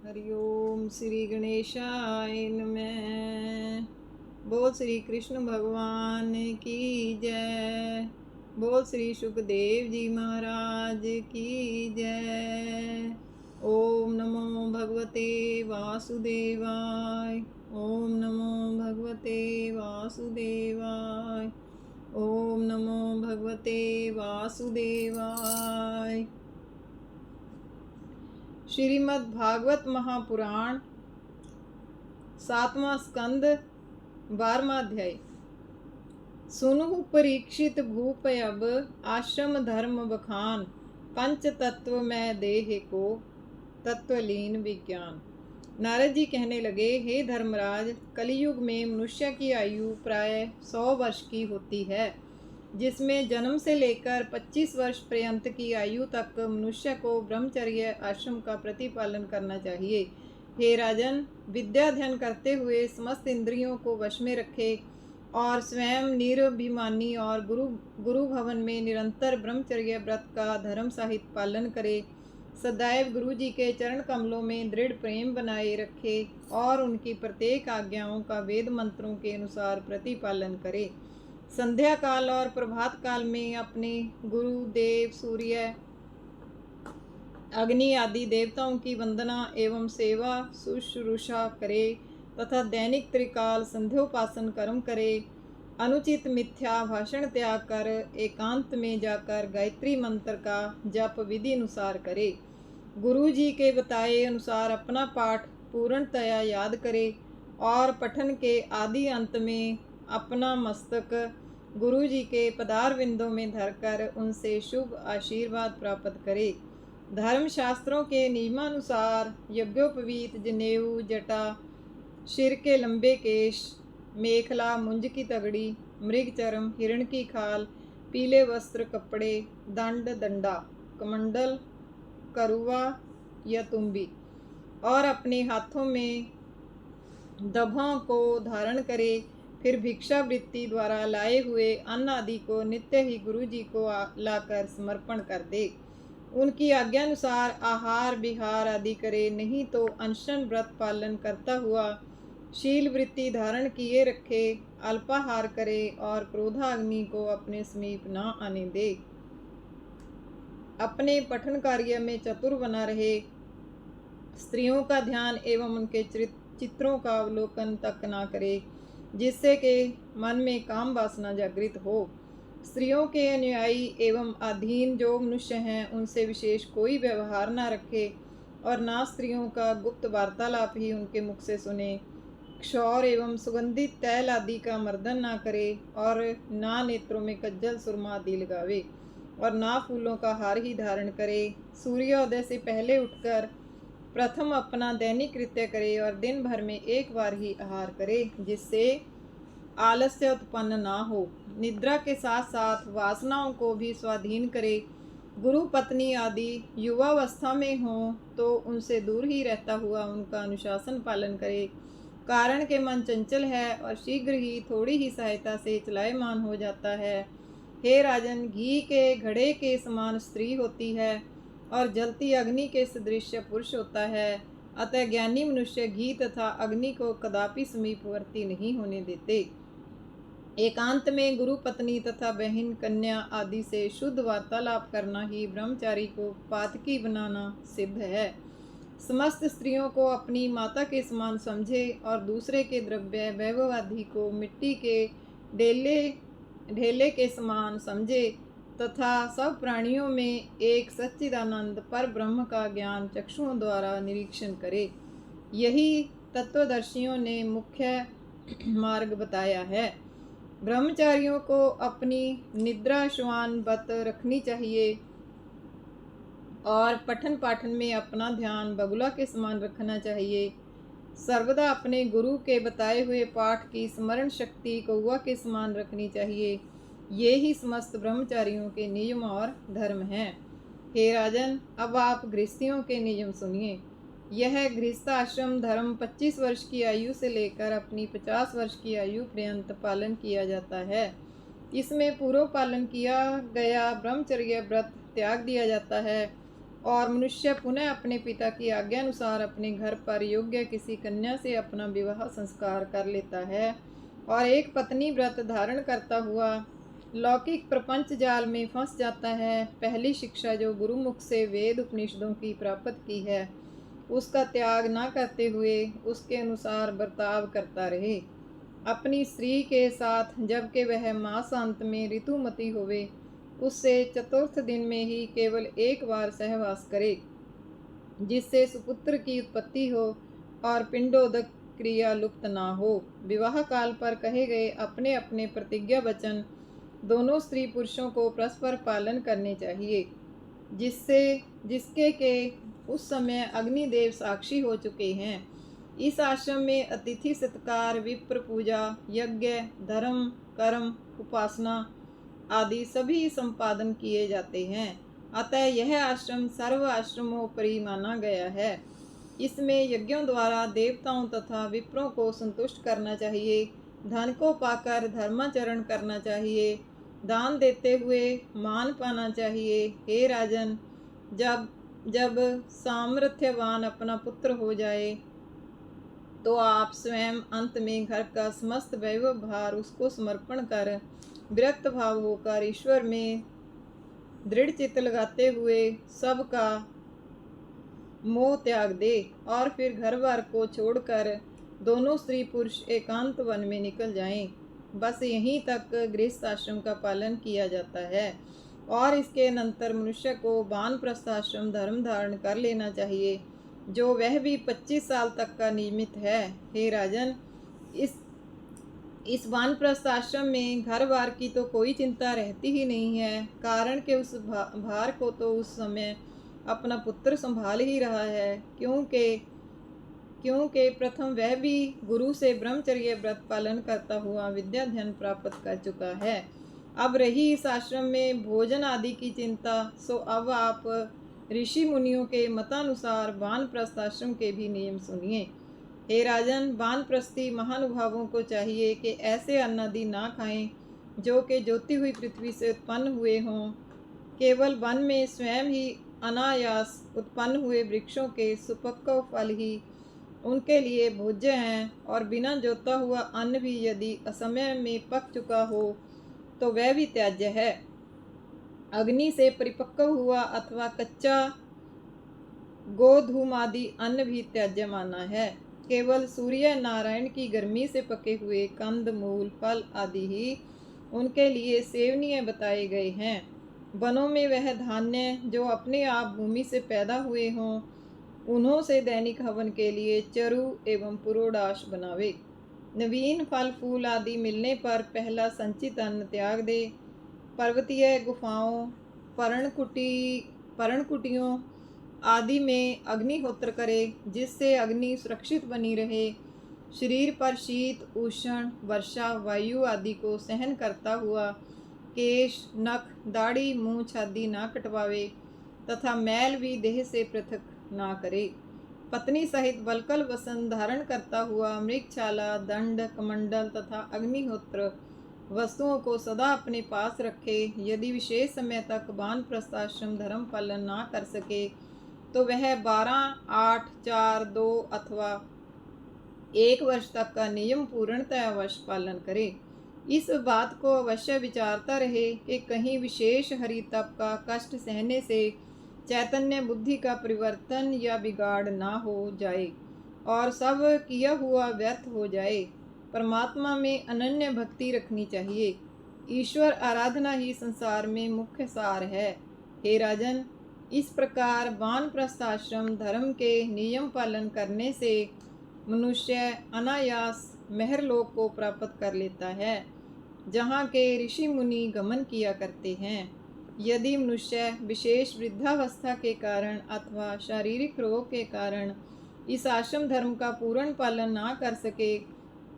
हरिओम श्री गणेशाय नमः। बोल श्री कृष्ण भगवान की जय। बोल श्री सुखदेव जी महाराज की जय। ओम नमो भगवते वासुदेवाय। ओम नमो भगवते वासुदेवाय। ओम नमो भगवते वासुदेवाय। श्रीमद् भागवत महापुराण 7वां स्कंद 12वां अध्याय। सुनु परीक्षित भूप अब आश्रम धर्म बखान, पंच तत्व में देह को तत्वलीन विज्ञान। नारद जी कहने लगे, हे धर्मराज, कलियुग में मनुष्य की आयु प्राय 100 वर्ष की होती है, जिसमें जन्म से लेकर 25 वर्ष पर्यंत की आयु तक मनुष्य को ब्रह्मचर्य आश्रम का प्रतिपालन करना चाहिए। हे राजन, विद्या अध्ययन करते हुए समस्त इंद्रियों को वश में रखे और स्वयं निरभिमानी और गुरु भवन में निरंतर ब्रह्मचर्य व्रत का धर्म सहित पालन करे। सदैव गुरु जी के चरण कमलों में दृढ़ प्रेम बनाए रखे और उनकी प्रत्येक आज्ञाओं का वेद मंत्रों के अनुसार प्रतिपालन करे। संध्या काल और प्रभात काल में अपने गुरु देव, सूर्य, अग्नि आदि देवताओं की वंदना एवं सेवा शुश्रूषा करे तथा दैनिक त्रिकाल संध्योपासन कर्म करे। अनुचित मिथ्या भाषण त्याग कर एकांत में जाकर गायत्री मंत्र का जप विधि अनुसार करे। गुरु जी के बताए अनुसार अपना पाठ पूर्णतया याद करे और पठन के आदि अंत में अपना मस्तक गुरु जी के पदार बिंदों में धरकर उनसे शुभ आशीर्वाद प्राप्त करे। धर्म शास्त्रों के नियमानुसार यज्ञोपवीत, जनेऊ, जटा, सिर के लंबे केश, मेखला, मुंज की तगड़ी, मृग चर्म, हिरण की खाल, पीले वस्त्र, कपड़े, दंड, दंडा, कमंडल, करुआ या तुम्बी और अपने हाथों में दभों को धारण करे। फिर भिक्षा वृत्ति द्वारा लाए हुए अन्न आदि को नित्य ही गुरु जी को लाकर समर्पण कर दे। उनकी आज्ञानुसार आहार विहार आदि करे, नहीं तो अनशन व्रत पालन करता हुआ शील वृत्ति धारण किए रखे, अल्पाहार करे और क्रोधाग्नि को अपने समीप न आने दे। अपने पठन कार्य में चतुर बना रहे। स्त्रियों का ध्यान एवं उनके चित्रों का अवलोकन तक न करे, जिससे कि मन में काम वासना जागृत हो। स्त्रियों के अनुयायी एवं अधीन जो मनुष्य हैं, उनसे विशेष कोई व्यवहार न रखे और ना स्त्रियों का गुप्त वार्तालाप ही उनके मुख से सुने। क्षौर एवं सुगंधित तैल आदि का मर्दन ना करे और ना नेत्रों में कज्जल सुरमा आदि लगावे और ना फूलों का हार ही धारण करे। सूर्योदय से पहले उठकर प्रथम अपना दैनिक कृत्य करे और दिन भर में एक बार ही आहार करे, जिससे आलस्य उत्पन्न ना हो। निद्रा के साथ साथ वासनाओं को भी स्वाधीन करे। गुरु पत्नी आदि युवावस्था में हो तो उनसे दूर ही रहता हुआ उनका अनुशासन पालन करे। कारण के मन चंचल है और शीघ्र ही थोड़ी ही सहायता से चलायमान हो जाता है। हे राजन, घी के घड़े के समान स्त्री होती है और जलती अग्नि के सदृश पुरुष होता है। अतः ज्ञानी मनुष्य घी तथा अग्नि को कदापि समीपवर्ती नहीं होने देते। एकांत में गुरु पत्नी तथा बहन, कन्या आदि से शुद्ध वार्तालाप करना ही ब्रह्मचारी को पातकी बनाना सिद्ध है। समस्त स्त्रियों को अपनी माता के समान समझे और दूसरे के द्रव्य वैभव आदि को मिट्टी के ढेले के समान समझे तथा सब प्राणियों में एक सच्चिदानंद पर ब्रह्म का ज्ञान चक्षुओं द्वारा निरीक्षण करे। यही तत्वदर्शियों ने मुख्य मार्ग बताया है। ब्रह्मचारियों को अपनी निद्रा श्वानवत रखनी चाहिए और पठन पाठन में अपना ध्यान बगुला के समान रखना चाहिए। सर्वदा अपने गुरु के बताए हुए पाठ की स्मरण शक्ति कौवा के समान रखनी चाहिए। ये ही समस्त ब्रह्मचारियों के नियम और धर्म हैं। हे राजन, अब आप गृहस्थियों के नियम सुनिए। यह गृहस्थाश्रम धर्म 25 वर्ष की आयु से लेकर अपनी 50 वर्ष की आयु पर्यंत पालन किया जाता है। इसमें पूर्व पालन किया गया ब्रह्मचर्य व्रत त्याग दिया जाता है और मनुष्य पुनः अपने पिता की आज्ञा अनुसार अपने घर पर योग्य किसी कन्या से अपना विवाह संस्कार कर लेता है और एक पत्नी व्रत धारण करता हुआ लौकिक प्रपंच जाल में फंस जाता है। पहली शिक्षा जो गुरुमुख से वेद उपनिषदों की प्राप्त की है उसका त्याग न करते हुए उसके अनुसार बर्ताव करता रहे। अपनी स्त्री के साथ जबकि वह मासांत में ऋतुमती होवे उससे चतुर्थ दिन में ही केवल एक बार सहवास करे, जिससे सुपुत्र की उत्पत्ति हो और पिंडोदक क्रिया लुप्त ना हो। विवाह काल पर कहे गए अपने अपने प्रतिज्ञा वचन दोनों स्त्री पुरुषों को परस्पर पालन करने चाहिए, जिसके के उस समय अग्निदेव साक्षी हो चुके हैं। इस आश्रम में अतिथि सत्कार, विप्र पूजा, यज्ञ, धर्म, कर्म, उपासना आदि सभी संपादन किए जाते हैं। अतः यह आश्रम सर्व आश्रमोपरि माना गया है। इसमें यज्ञों द्वारा देवताओं तथा विप्रों को संतुष्ट करना चाहिए, धन को पाकर धर्माचरण करना चाहिए, दान देते हुए मान पाना चाहिए। हे राजन, जब जब सामर्थ्यवान अपना पुत्र हो जाए तो आप स्वयं अंत में घर का समस्त वैभव भार उसको समर्पण कर विरक्त भाव होकर ईश्वर में दृढ़ चित्त लगाते हुए सबका मोह त्याग दे और फिर घर बार को छोड़कर दोनों स्त्री पुरुष एकांत वन में निकल जाएं। बस यहीं तक गृहस्थ आश्रम का पालन किया जाता है और इसके अनंतर मनुष्य को वानप्रस्थ आश्रम धर्म धारण कर लेना चाहिए, जो वह भी 25 साल तक का नियमित है। हे राजन, इस वानप्रस्थ आश्रम में घर बार की तो कोई चिंता रहती ही नहीं है, कारण कि उस भार को तो उस समय अपना पुत्र संभाल ही रहा है, क्योंकि प्रथम वह भी गुरु से ब्रह्मचर्य व्रत पालन करता हुआ विद्या ध्यान प्राप्त कर चुका है। अब रही इस आश्रम में भोजन आदि की चिंता, सो अब आप ऋषि मुनियों के मतानुसार वानप्रस्थ आश्रम के भी नियम सुनिए। हे राजन, वानप्रस्थी महानुभावों को चाहिए कि ऐसे अन्नादि ना खाएं जो कि ज्योति हुई पृथ्वी से उत्पन्न हुए हों। केवल वन में स्वयं ही अनायास उत्पन्न हुए वृक्षों के सुपक्व फल ही उनके लिए भोज्य हैं, और बिना जोता हुआ अन्न भी यदि असमय में पक चुका हो तो वह भी त्याज्य है। अग्नि से परिपक्व हुआ अथवा कच्चा गोधूम आदि अन्न भी त्याज्य माना है। केवल सूर्य नारायण की गर्मी से पके हुए कंद मूल फल आदि ही उनके लिए सेवनीय बताए गए हैं। वनों में वह धान्य जो अपने आप भूमि से पैदा हुए हों उन्हों से दैनिक हवन के लिए चरु एवं पुरोडाश बनावे। नवीन फल फूल आदि मिलने पर पहला संचित अन्न त्याग दे। पर्वतीय गुफाओं, पर्णकुटियों आदि में अग्निहोत्र करे, जिससे अग्नि सुरक्षित बनी रहे। शरीर पर शीत, उष्ण, वर्षा, वायु आदि को सहन करता हुआ केश, नख, दाढ़ी, मूछ आदि ना कटवावे तथा मैल भी देह से पृथक ना करे। पत्नी सहित वल्कल वसन धारण करता हुआ मृगछाला, दंड, कमंडल तथा अग्निहोत्र वस्तुओं को सदा अपने पास रखे। यदि विशेष समय तक वानप्रस्थ आश्रम धर्म पालन ना कर सके तो वह 12, 8, 4, 2 अथवा 1 वर्ष तक का नियम पूर्णतः अवश्य पालन करे। इस बात को अवश्य विचारता रहे कि कहीं विशेष हरितप का कष्ट सहने से चैतन्य बुद्धि का परिवर्तन या बिगाड़ ना हो जाए और सब किया हुआ व्यर्थ हो जाए। परमात्मा में अनन्य भक्ति रखनी चाहिए। ईश्वर आराधना ही संसार में मुख्य सार है। हे राजन, इस प्रकार वानप्रस्थ आश्रम धर्म के नियम पालन करने से मनुष्य अनायास महरलोक को प्राप्त कर लेता है, जहाँ के ऋषि मुनि गमन किया करते हैं। यदि मनुष्य विशेष वृद्धावस्था के कारण अथवा शारीरिक रोग के कारण इस आश्रम धर्म का पूर्ण पालन ना कर सके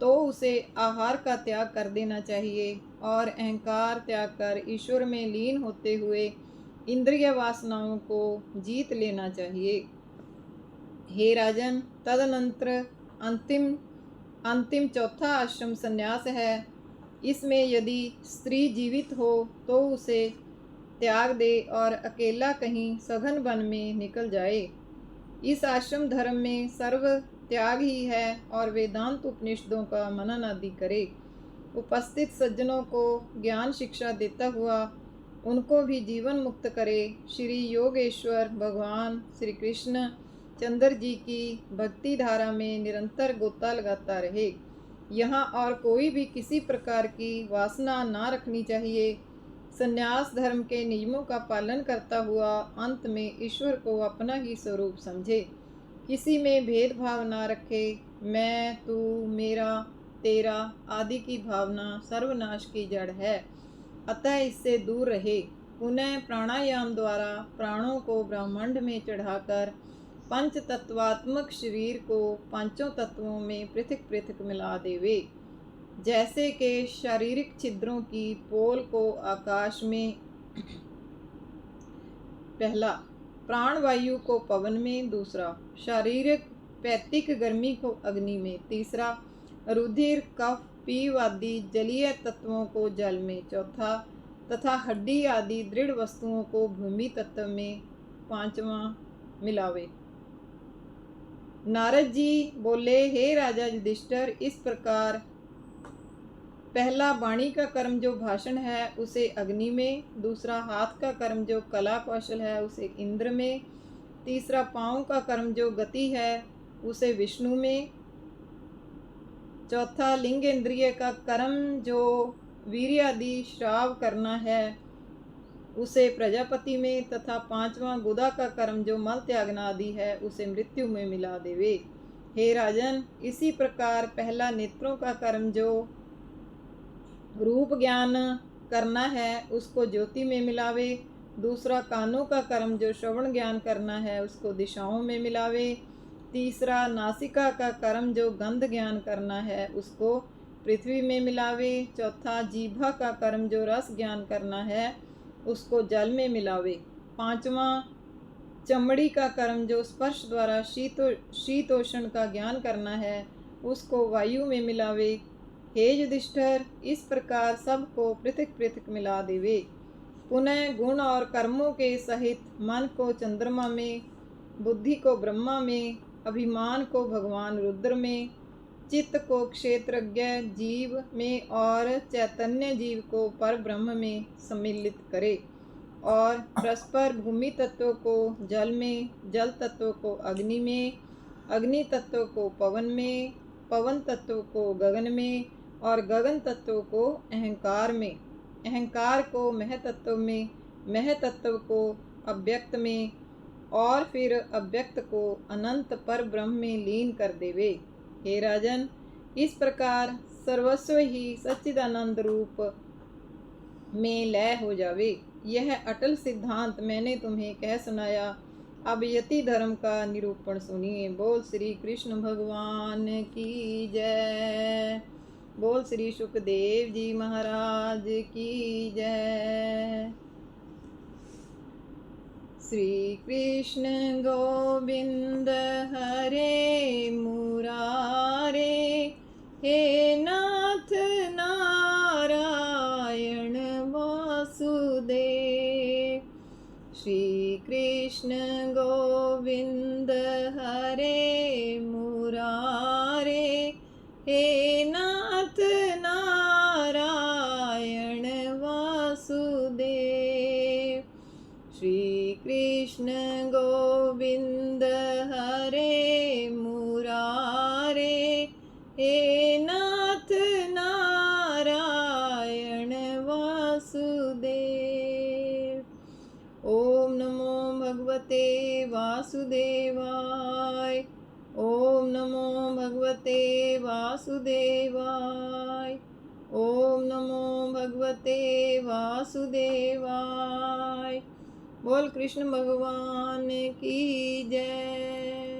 तो उसे आहार का त्याग कर देना चाहिए और अहंकार त्याग कर ईश्वर में लीन होते हुए इंद्रिय वासनाओं को जीत लेना चाहिए। हे राजन, तदनंतर अंतिम चौथा आश्रम संन्यास है। इसमें यदि स्त्री जीवित हो तो उसे त्याग दे और अकेला कहीं सघन वन में निकल जाए। इस आश्रम धर्म में सर्व त्याग ही है और वेदांत उपनिषदों का मनन आदि करे। उपस्थित सज्जनों को ज्ञान शिक्षा देता हुआ उनको भी जीवन मुक्त करे। श्री योगेश्वर भगवान श्री कृष्ण चंद्र जी की भक्ति धारा में निरंतर गोता लगाता रहे। यहाँ और कोई भी किसी प्रकार की वासना ना रखनी चाहिए। संन्यास धर्म के नियमों का पालन करता हुआ अंत में ईश्वर को अपना ही स्वरूप समझे। किसी में भेदभाव ना रखे। मैं, तू, मेरा, तेरा आदि की भावना सर्वनाश की जड़ है, अतः इससे दूर रहे। पुनः प्राणायाम द्वारा प्राणों को ब्रह्मांड में चढ़ाकर पंच तत्वात्मक शरीर को पांचों तत्वों में पृथक पृथक मिला देवे। जैसे कि शारीरिक छिद्रों की पोल को आकाश में, पहला प्राणवायु को पवन में, दूसरा शारीरिक पैतिक गर्मी को अग्नि में, तीसरा रुधिर कफ पीव आदि जलीय तत्वों को जल में, चौथा तथा हड्डी आदि दृढ़ वस्तुओं को भूमि तत्व में, पांचवा मिलावे। नारद जी बोले, हे राजा युधिष्ठिर, इस प्रकार पहला वाणी का कर्म जो भाषण है उसे अग्नि में, दूसरा हाथ का कर्म जो कला कौशल है उसे इंद्र में, तीसरा पाँव का कर्म जो गति है उसे विष्णु में, चौथा लिंग इंद्रिय का कर्म जो वीर्य आदि श्राव करना है उसे प्रजापति में, तथा पांचवा गुदा का कर्म जो मल त्यागना आदि है उसे मृत्यु में मिला देवे। हे राजन, इसी प्रकार पहला नेत्रों का कर्म जो रूप ज्ञान करना है उसको ज्योति में मिलावे, दूसरा कानों का कर्म जो श्रवण ज्ञान करना है उसको दिशाओं में मिलावे, तीसरा नासिका का कर्म जो गंध ज्ञान करना है उसको पृथ्वी में मिलावे, चौथा जीभा का कर्म जो रस ज्ञान करना है उसको जल में मिलावे, पांचवा चमड़ी का कर्म जो स्पर्श द्वारा शीतोष्ण का ज्ञान करना है उसको वायु में मिलावे। हे युधिष्ठिर, इस प्रकार सबको पृथक पृथक मिला देवे। पुनः गुण और कर्मों के सहित मन को चंद्रमा में, बुद्धि को ब्रह्मा में, अभिमान को भगवान रुद्र में, चित्त को क्षेत्रज्ञ जीव में और चैतन्य जीव को पर ब्रह्म में सम्मिलित करे और परस्पर भूमि तत्व को जल में, जल तत्व को अग्नि में, अग्नि तत्व को पवन में, पवन तत्व को गगन में और गगन तत्व को अहंकार में, अहंकार को मह तत्व में, मह तत्व को अव्यक्त में और फिर अव्यक्त को अनंत पर ब्रह्म में लीन कर देवे। हे राजन, इस प्रकार सर्वस्व ही सच्चिदानंद रूप में लय हो जावे। यह अटल सिद्धांत मैंने तुम्हें कह सुनाया। अब यति धर्म का निरूपण सुनिए। बोल श्री कृष्ण भगवान की जय। बोल श्री सुखदेव जी महाराज की जय। श्री कृष्ण गोविंद हरे मुरारे, हे नाथ नारायण वासुदेव। श्री कृष्ण गोविंद हरे मुरारे, हे नाथ नारायण वासुदेव। श्री कृष्ण गोविंद हरे मुरारे, हे नाथ नारायण वासुदेव। ओम नमो भगवते वासुदेवाय। ओम नमो भगवते वासुदेवाय। ओम नमो भगवते वासुदेवाय। बोल कृष्ण भगवान की जय।